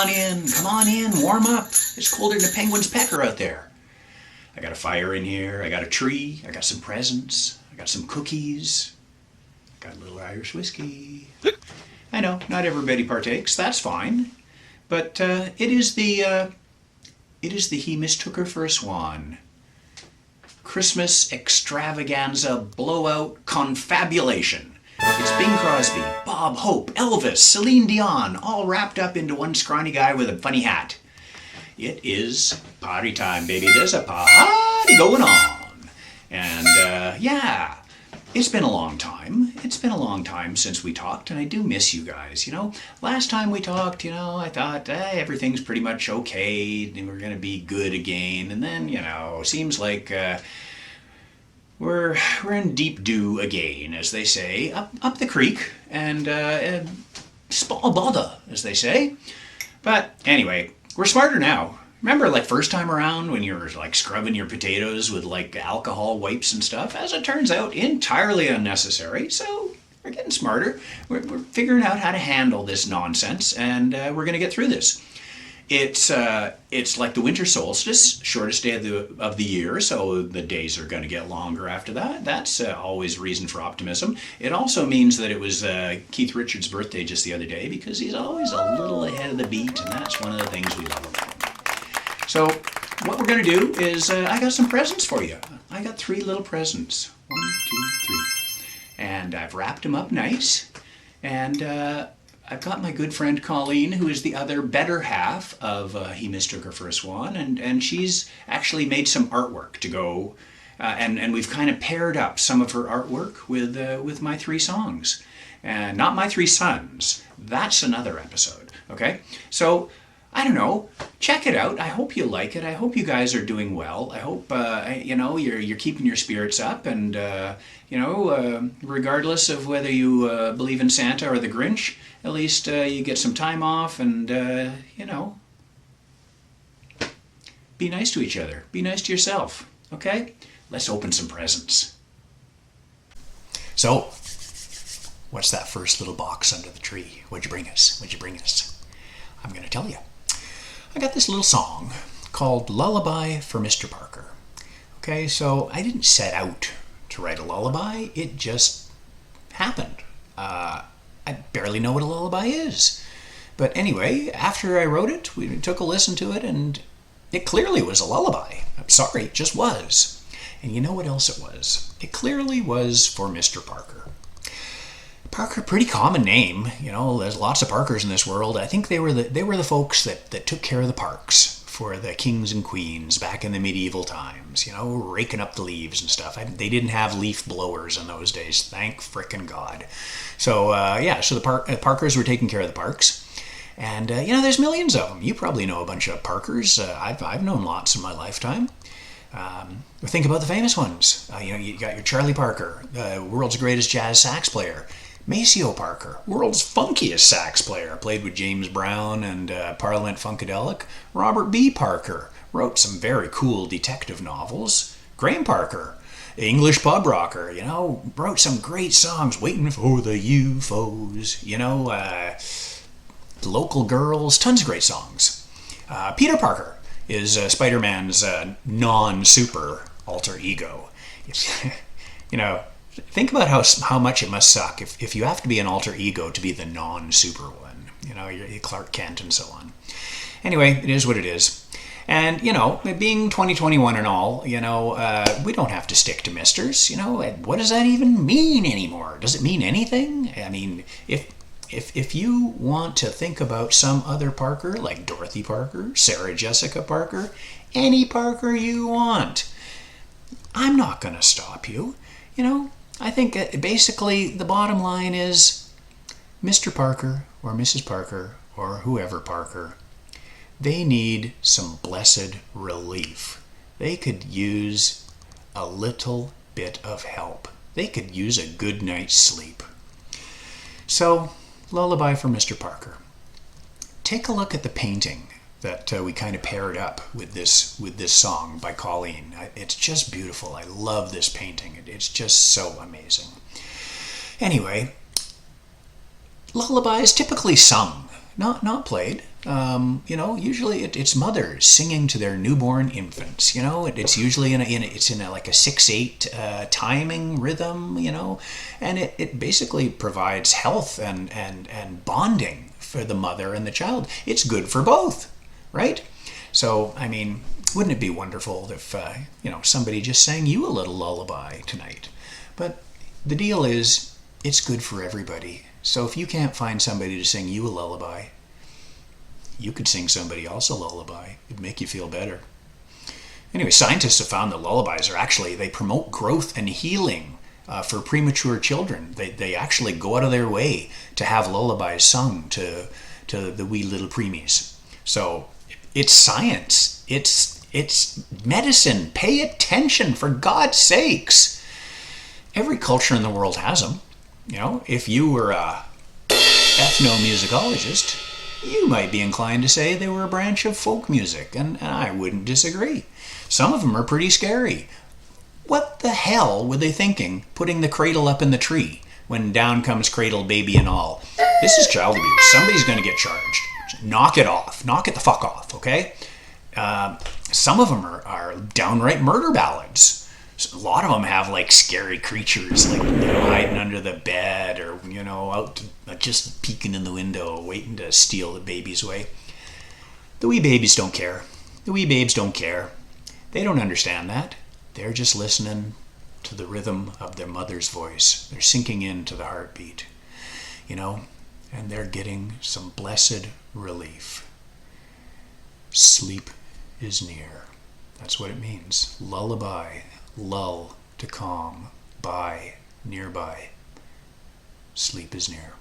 come on in, warm up. It's colder than a penguin's pecker out there. I got a fire in here, I got a tree, I got some presents, I got some cookies, I got a little Irish whiskey. I know, not everybody partakes, that's fine. But it is the He Mistook Her for a Swan Christmas extravaganza blowout confabulation. It's Bing Crosby, Bob Hope, Elvis, Celine Dion, all wrapped up into one scrawny guy with a funny hat. It is party time, baby. There's a party going on. And yeah, it's been a long time. It's been a long time since we talked, and I do miss you guys. You know, last time we talked, you know, I thought everything's pretty much okay, and we're going to be good again. And then, you know, seems like we're in deep dew again, as they say, up the creek, and small bother, as they say. But anyway, we're smarter now. Remember, like, first time around when you were, like, scrubbing your potatoes with, like, alcohol wipes and stuff? As it turns out, entirely unnecessary. So we're getting smarter. We're figuring out how to handle this nonsense, and we're going to get through this. It's like the winter solstice, shortest day of the year, so the days are going to get longer after that. That's always reason for optimism. It also means that it was Keith Richards' birthday just the other day, because he's always a little ahead of the beat, and that's one of the things we love about him. So what we're going to do is I got some presents for you. I got 3 little presents. 1, 2, 3. And I've wrapped them up nice. And I've got my good friend Colleen, who is the other better half of He Mistook Her for a Swan, and she's actually made some artwork to go, and we've kind of paired up some of her artwork with my 3 songs. And not my 3 sons. That's another episode, okay? So, I don't know, check it out. I hope you like it. I hope you guys are doing well. I hope, you know, you're keeping your spirits up, and, you know, regardless of whether you believe in Santa or the Grinch, at least you get some time off, and, you know, be nice to each other. Be nice to yourself, okay? Let's open some presents. So, what's that first little box under the tree? What'd you bring us? What'd you bring us? I'm going to tell you. I got this little song called Lullaby for Mr. Parker. Okay, so I didn't set out to write a lullaby. It just happened. I barely know what a lullaby is. But anyway, after I wrote it, we took a listen to it, and it clearly was a lullaby. I'm sorry, it just was. And you know what else it was? It clearly was for Mr. Parker. Parker, pretty common name. You know, there's lots of Parkers in this world. I think they were the folks that took care of the parks for the kings and queens back in the medieval times. You know, raking up the leaves and stuff. They didn't have leaf blowers in those days. Thank frickin' God. So yeah, so the Parkers were taking care of the parks. And you know, there's millions of them. You probably know a bunch of Parkers. I've known lots in my lifetime. Think about the famous ones. You know, you got your Charlie Parker, world's greatest jazz sax player. Maceo Parker, world's funkiest sax player, played with James Brown and Parliament Funkadelic. Robert B. Parker wrote some very cool detective novels. Graham Parker, English pub rocker, you know, wrote some great songs, Waiting for the UFOs, you know, Local Girls, tons of great songs. Peter Parker is Spider-Man's non-super alter ego. You know, think about how much it must suck if you have to be an alter ego to be the non-super one. You know, you're Clark Kent and so on. Anyway, it is what it is. And, you know, being 2021 and all, you know, we don't have to stick to misters. You know, what does that even mean anymore? Does it mean anything? I mean, if you want to think about some other Parker, like Dorothy Parker, Sarah Jessica Parker, any Parker you want, I'm not going to stop you. You know, I think basically the bottom line is Mr. Parker or Mrs. Parker or whoever Parker, they need some blessed relief. They could use a little bit of help. They could use a good night's sleep. So, Lullaby for Mr. Parker. Take a look at the painting that we kind of paired up with this song by Colleen. It's just beautiful. I love this painting. It's just so amazing. Anyway, lullaby is typically sung, not played. Usually it's mothers singing to their newborn infants. It's usually like a 6/8 timing rhythm. And it basically provides health and bonding for the mother and the child. It's good for both, right? So I mean, wouldn't it be wonderful if somebody just sang you a little lullaby tonight? But the deal is, it's good for everybody. So if you can't find somebody to sing you a lullaby, you could sing somebody else a lullaby. It'd make you feel better. Anyway, scientists have found that lullabies they promote growth and healing for premature children. They actually go out of their way to have lullabies sung to the wee little preemies. So it's science. It's medicine. Pay attention, for God's sakes. Every culture in the world has them. If you were a ethnomusicologist, you might be inclined to say they were a branch of folk music, and I wouldn't disagree. Some of them are pretty scary. What the hell were they thinking, putting the cradle up in the tree when down comes cradle, baby and all? This is child abuse. Somebody's going to get charged. Knock it off. Knock it the fuck off, okay? Some of them are downright murder ballads. A lot of them have like scary creatures, like hiding under the bed, or out just peeking in the window, waiting to steal the babies away. The wee babies don't care. The wee babes don't care. They don't understand that. They're just listening to the rhythm of their mother's voice. They're sinking into the heartbeat, and they're getting some blessed relief. Sleep is near. That's what it means. Lullaby. Lull, to calm, by, nearby. Sleep is near.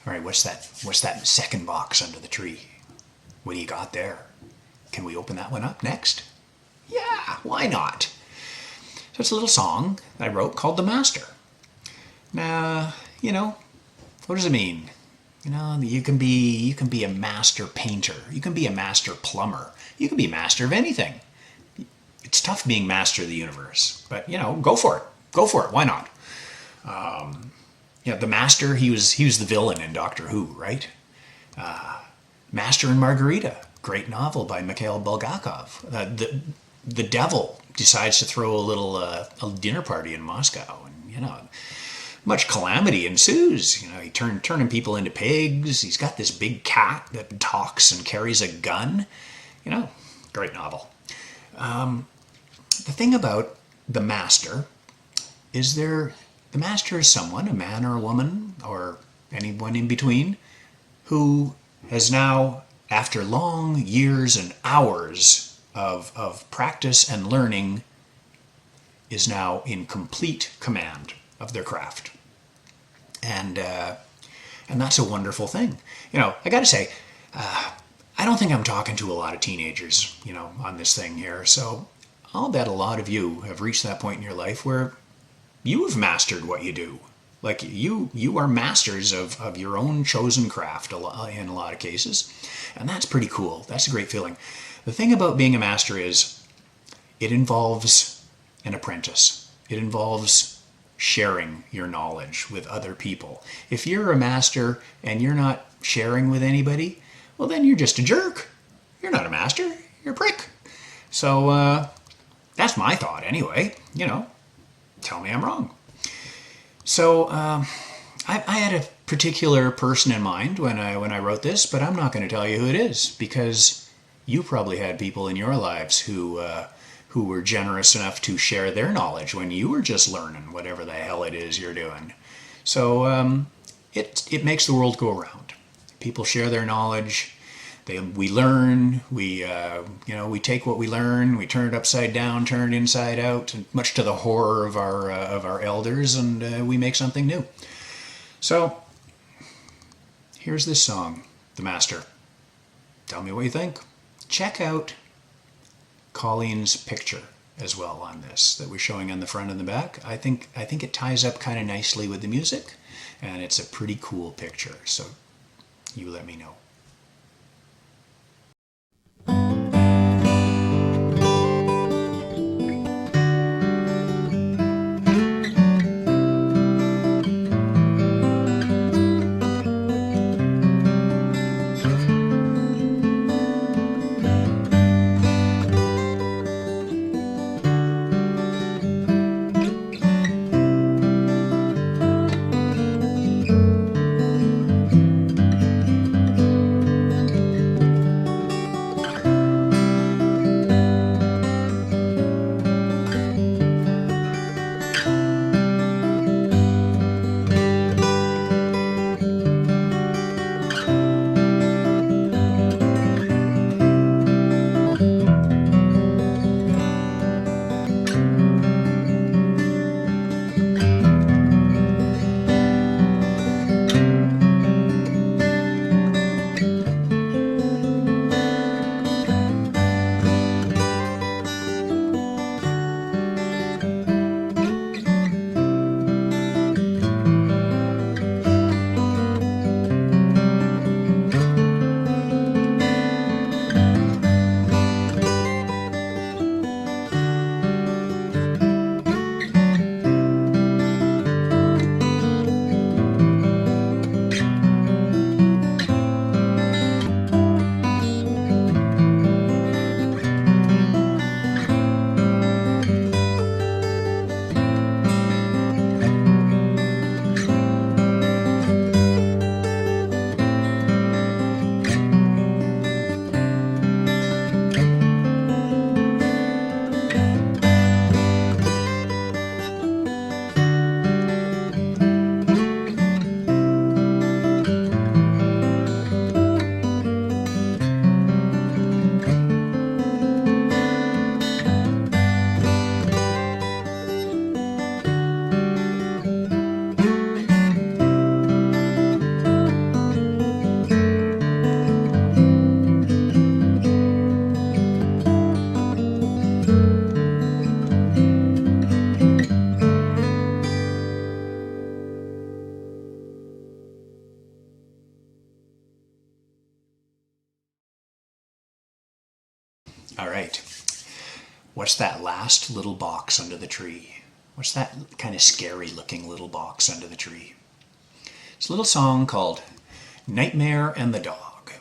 All right, what's that second box under the tree? What do you got there? Can we open that one up next? Yeah, why not? So it's a little song I wrote called The Master. Now, what does it mean? You can be a master painter. You can be a master plumber. You can be a master of anything. It's tough being master of the universe, but go for it. Go for it. Why not? The Master, he was the villain in Doctor Who, right? Master and Margarita, great novel by Mikhail Bulgakov. The devil decides to throw a dinner party in Moscow, and much calamity ensues. He turning people into pigs. He's got this big cat that talks and carries a gun. Great novel. The thing about the Master is the Master is someone, a man or a woman, or anyone in between, who has now, after long years and hours of practice and learning, is now in complete command of their craft. And that's a wonderful thing. I got to say, I don't think I'm talking to a lot of teenagers, on this thing here. So I'll bet a lot of you have reached that point in your life where you have mastered what you do. Like you are masters of your own chosen craft in a lot of cases. And that's pretty cool. That's a great feeling. The thing about being a master is it involves an apprentice. It involves sharing your knowledge with other people. If you're a master and you're not sharing with anybody, well, then you're just a jerk. You're not a master. You're a prick. So that's my thought anyway. Tell me I'm wrong. So I had a particular person in mind when I wrote this, but I'm not going to tell you who it is, because you probably had people in your lives who were generous enough to share their knowledge when you were just learning whatever the hell it is you're doing. So it makes the world go around. People share their knowledge. We learn. We take what we learn. We turn it upside down, turn it inside out, much to the horror of our elders, and we make something new. So here's this song, The Master. Tell me what you think. Check out Colleen's picture as well on this that we're showing on the front and the back. I think it ties up kind of nicely with the music, and it's a pretty cool picture. So you let me know. What's that last little box under the tree? What's that kind of scary looking little box under the tree? It's a little song called Nightmare and the Dog.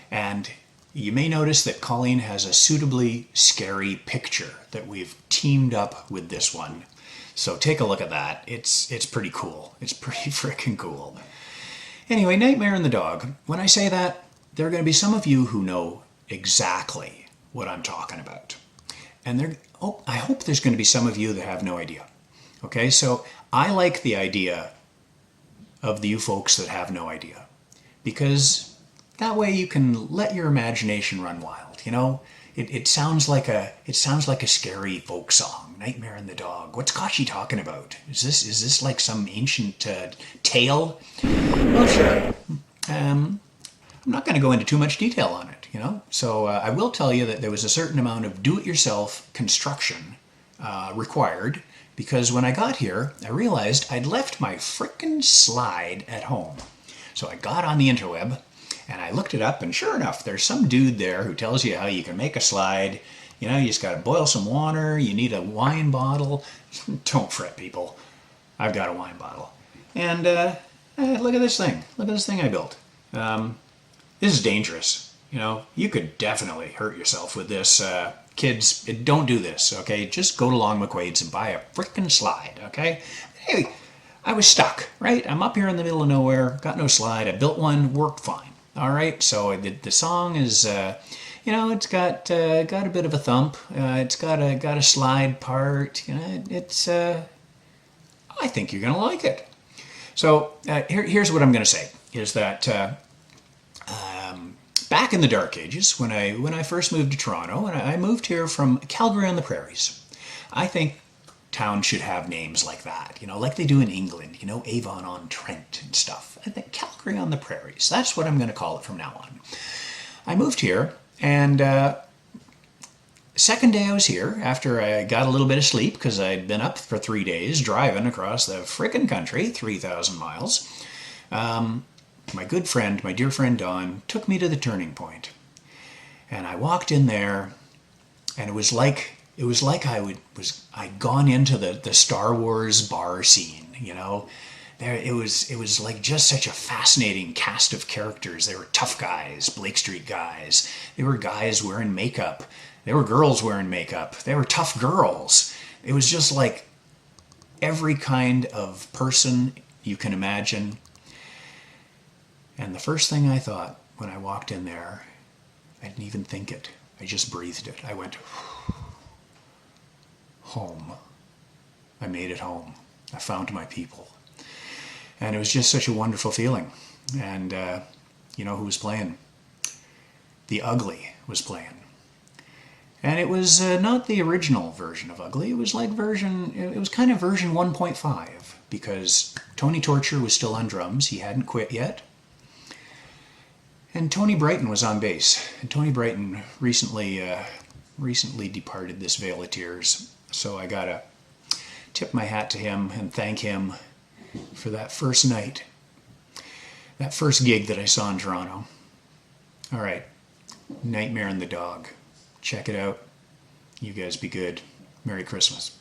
And you may notice that Colleen has a suitably scary picture that we've teamed up with this one. So take a look at that. It's pretty cool. It's pretty freaking cool. Anyway, Nightmare and the Dog. When I say that, there are going to be some of you who know exactly what I'm talking about. And I hope there's going to be some of you that have no idea. Okay, so I like the idea of you folks that have no idea, because that way you can let your imagination run wild. You know, it sounds like a scary folk song. Nightmare and the Dog. What's Kashi talking about? Is this like some ancient tale? Well, sure. I'm not going to go into too much detail on it, you know. So I will tell you that there was a certain amount of do-it-yourself construction required, because when I got here, I realized I'd left my frickin' slide at home. So I got on the interweb, and I looked it up, and sure enough, there's some dude there who tells you how you can make a slide. You know, you just got to boil some water, you need a wine bottle. Don't fret, people. I've got a wine bottle. And look at this thing. Look at this thing I built. This is dangerous. You know, you could definitely hurt yourself with this. Kids, don't do this, okay? Just go to Long McQuaid's and buy a frickin' slide, okay? Hey, I was stuck, right? I'm up here in the middle of nowhere, got no slide. I built one, worked fine. All right, so the song is, you know, it's got a bit of a thump. It's got a slide part. You know, it's. I think you're gonna like it. So here's what I'm gonna say is that back in the dark ages, when I first moved to Toronto, and I moved here from Calgary on the Prairies, I think towns should have names like that, you know, like they do in England, you know, Avon-on-Trent and stuff. I think Calgary on the Prairies. That's what I'm going to call it from now on. I moved here, and second day I was here, after I got a little bit of sleep, because I'd been up for 3 days driving across the frickin' country, 3,000 miles, my good friend, my dear friend Don, took me to the turning point. And I walked in there, and it was like I'd gone into the Star Wars bar scene, you know. It was like just such a fascinating cast of characters. They were tough guys, Blake Street guys. They were guys wearing makeup. There were girls wearing makeup. They were tough girls. It was just like every kind of person you can imagine. And the first thing I thought when I walked in there, I didn't even think it. I just breathed it. I went, home. I made it home. I found my people. And it was just such a wonderful feeling. And you know who was playing? The Ugly was playing. And it was not the original version of Ugly. It was like it was kind of version 1.5, because Tony Torture was still on drums. He hadn't quit yet. And Tony Brighton was on bass. And Tony Brighton recently departed this vale of tears. So I gotta tip my hat to him and thank him for that first night, that first gig that I saw in Toronto. All right, Nightmare and the Dog. Check it out. You guys be good. Merry Christmas.